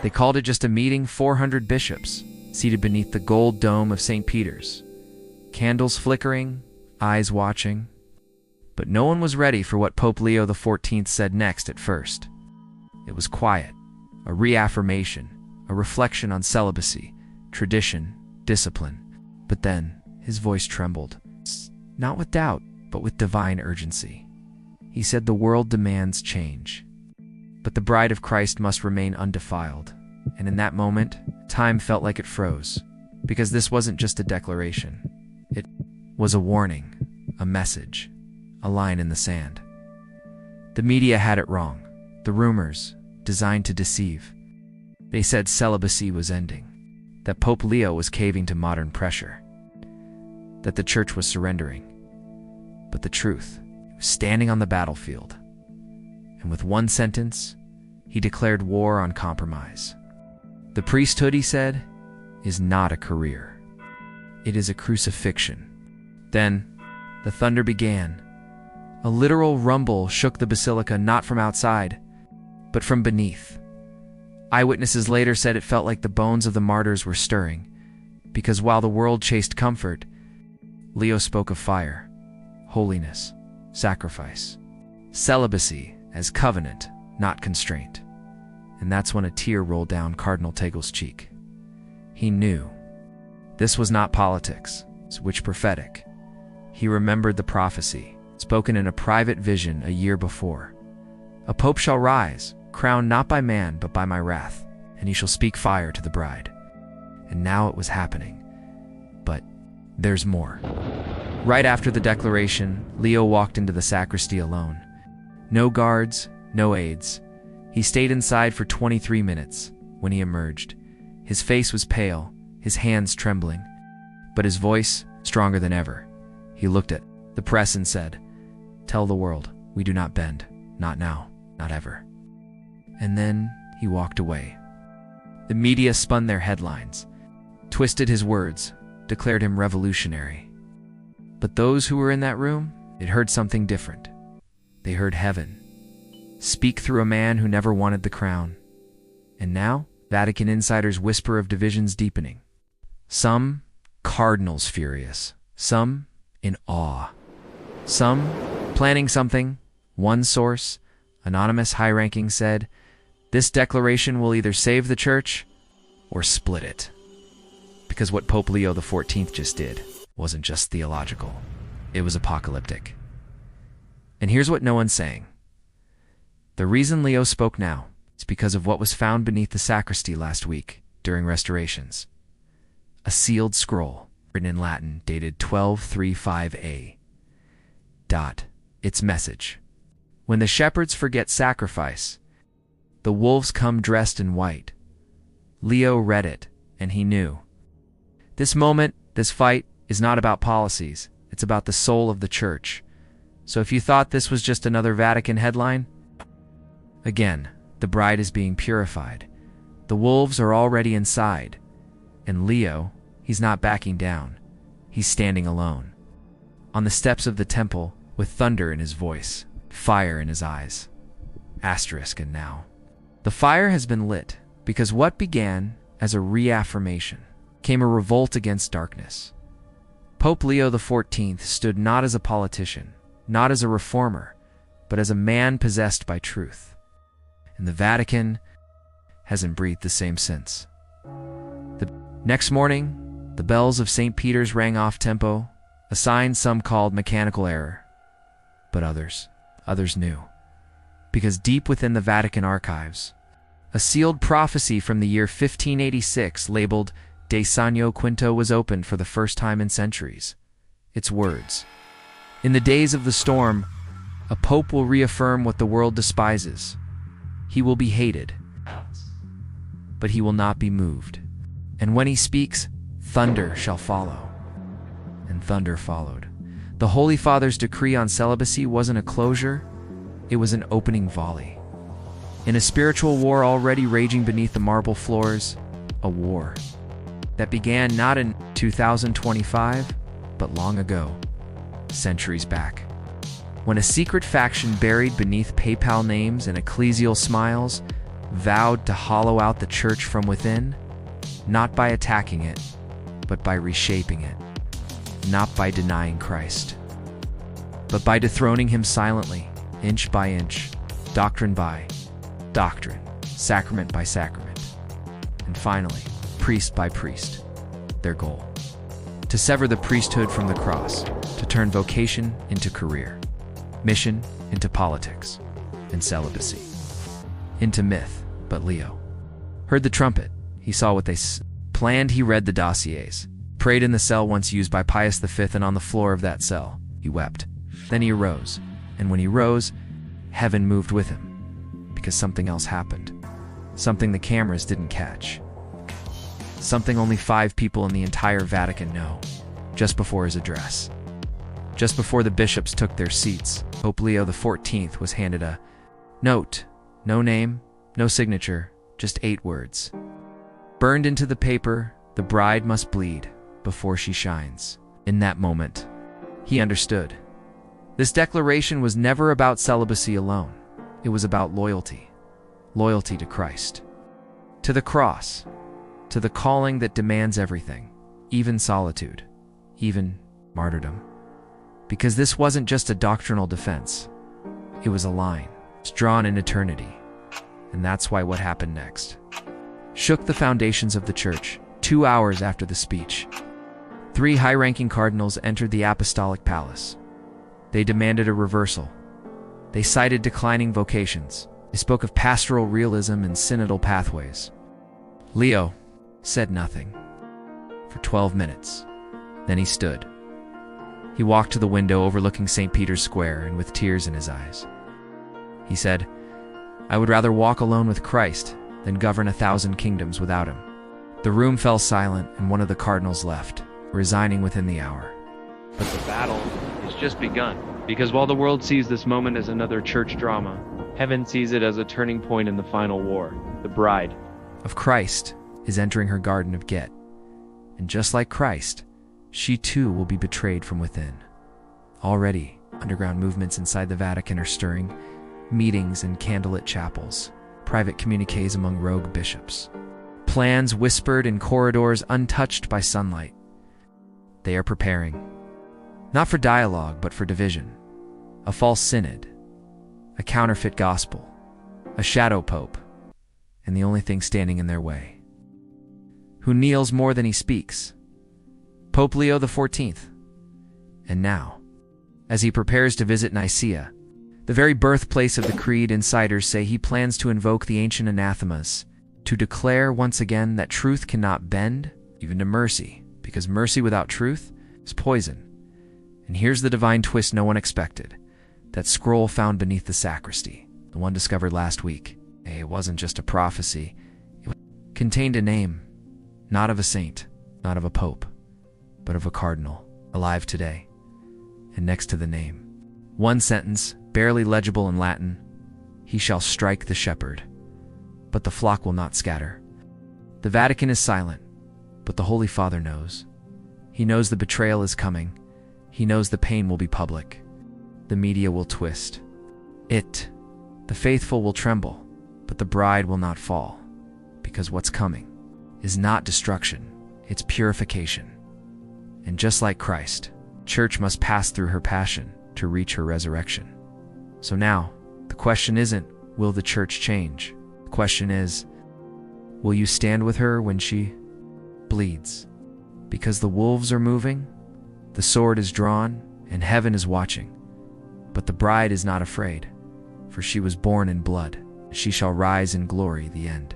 They called it just a meeting. 400 bishops, seated beneath the gold dome of St. Peter's. Candles flickering, eyes watching. But no one was ready for what Pope Leo XIV said next at first. It was quiet, a reaffirmation, a reflection on celibacy, tradition, discipline. But then, his voice trembled, not with doubt, but with divine urgency. He said the world demands change, but the bride of Christ must remain undefiled. And in that moment, time felt like it froze, because this wasn't just a declaration. It was a warning, a message, a line in the sand. The media had it wrong. The rumors, designed to deceive. They said celibacy was ending, that Pope Leo was caving to modern pressure, that the church was surrendering. But the truth was standing on the battlefield. And with one sentence, he declared war on compromise. The priesthood, he said, is not a career. It is a crucifixion. Then, the thunder began. A literal rumble shook the basilica, not from outside, but from beneath. Eyewitnesses later said it felt like the bones of the martyrs were stirring, because while the world chased comfort, Leo spoke of fire, holiness, sacrifice, celibacy as covenant, not constraint. And that's when a tear rolled down Cardinal Tagle's cheek. He knew. This was not politics, which prophetic. He remembered the prophecy, spoken in a private vision a year before. A pope shall rise, crowned not by man but by my wrath, and he shall speak fire to the bride. And now it was happening. But there's more. Right after the declaration, Leo walked into the sacristy alone. No guards, no aides. He stayed inside for 23 minutes. When he emerged, his face was pale, his hands trembling, but his voice stronger than ever. He looked at the press and said, "Tell the world, we do not bend, not now, not ever." And then he walked away. The media spun their headlines, twisted his words, declared him revolutionary. But those who were in that room, they heard something different. They heard heaven speak through a man who never wanted the crown. And now, Vatican insiders whisper of divisions deepening. Some cardinals furious, some in awe, some planning something. One source, anonymous high-ranking, said, "This declaration will either save the church or split it." Because what Pope Leo XIV just did wasn't just theological, it was apocalyptic. And here's what no one's saying. The reason Leo spoke now is because of what was found beneath the sacristy last week during restorations. A sealed scroll, written in Latin, dated 1235 A. Its message: when the shepherds forget sacrifice, the wolves come dressed in white. Leo read it, and he knew. This moment, this fight, is not about policies. It's about the soul of the church. So if you thought this was just another Vatican headline, again, the bride is being purified. The wolves are already inside. And Leo, he's not backing down. He's standing alone. On the steps of the temple, with thunder in his voice, fire in his eyes. Asterisk, and now. The fire has been lit, because what began as a reaffirmation came a revolt against darkness. Pope Leo XIV stood not as a politician, not as a reformer, but as a man possessed by truth. And the Vatican hasn't breathed the same since. The next morning, the bells of St. Peter's rang off tempo, a sign some called mechanical error. But others knew. Because deep within the Vatican archives, a sealed prophecy from the year 1586 labeled De Sanio Quinto was opened for the first time in centuries. Its words: in the days of the storm, a pope will reaffirm what the world despises. He will be hated, but he will not be moved. And when he speaks, thunder shall follow. And thunder followed. The Holy Father's decree on celibacy wasn't a closure, it was an opening volley. In a spiritual war already raging beneath the marble floors, a war that began not in 2025, but long ago, centuries back. When a secret faction buried beneath PayPal names and ecclesial smiles vowed to hollow out the church from within, not by attacking it, but by reshaping it, not by denying Christ, but by dethroning him silently, inch by inch, doctrine by doctrine, sacrament by sacrament, and finally, priest by priest. Their goal: to sever the priesthood from the cross, to turn vocation into career, mission into politics, and celibacy into myth. But Leo heard the trumpet. He saw what they planned. He read the dossiers, prayed in the cell once used by Pius V, and on the floor of that cell, he wept. Then he arose, and when he rose, heaven moved with him, because something else happened. Something the cameras didn't catch. Something only 5 people in the entire Vatican know. Just before his address, just before the bishops took their seats, Pope Leo XIV was handed a note. No name, no signature, just 8 words. Burned into the paper, the bride must bleed before she shines. In that moment, he understood. This declaration was never about celibacy alone. It was about loyalty. Loyalty to Christ, to the cross, to the calling that demands everything, even solitude, even martyrdom. Because this wasn't just a doctrinal defense. It was a line. It's drawn in eternity. And that's why what happened next shook the foundations of the church. 2 hours after the speech, 3 high-ranking cardinals entered the apostolic palace. They demanded a reversal. They cited declining vocations. They spoke of pastoral realism and synodal pathways. Leo said nothing for 12 minutes. Then he stood. He walked to the window overlooking St. Peter's Square, and with tears in his eyes, he said, "I would rather walk alone with Christ than govern 1,000 kingdoms without him." The room fell silent, and one of the cardinals left, resigning within the hour. But the battle has just begun, because while the world sees this moment as another church drama, heaven sees it as a turning point in the final war. The bride of Christ is entering her garden of Get, and just like Christ, she too will be betrayed from within. Already, underground movements inside the Vatican are stirring, meetings in candlelit chapels, private communiques among rogue bishops, plans whispered in corridors untouched by sunlight. They are preparing, not for dialogue, but for division. A false synod, a counterfeit gospel, a shadow pope, and the only thing standing in their way, who kneels more than he speaks, Pope Leo XIV. And now, as he prepares to visit Nicaea, the very birthplace of the Creed, insiders say he plans to invoke the ancient anathemas to declare once again that truth cannot bend, even to mercy, because mercy without truth is poison. And here's the divine twist no one expected. That scroll found beneath the sacristy, the one discovered last week, it wasn't just a prophecy. It contained a name, not of a saint, not of a pope, but of a cardinal, alive today. And next to the name, one sentence, barely legible in Latin: "He shall strike the shepherd, but the flock will not scatter." The Vatican is silent, but the Holy Father knows. He knows the betrayal is coming. He knows the pain will be public. The media will twist it. The faithful will tremble, but the bride will not fall, because what's coming is not destruction, it's purification. And just like Christ, church must pass through her passion to reach her resurrection. So now, the question isn't, will the church change? The question is, will you stand with her when she bleeds? Because the wolves are moving, the sword is drawn, and heaven is watching. But the bride is not afraid, for she was born in blood. She shall rise in glory, the end.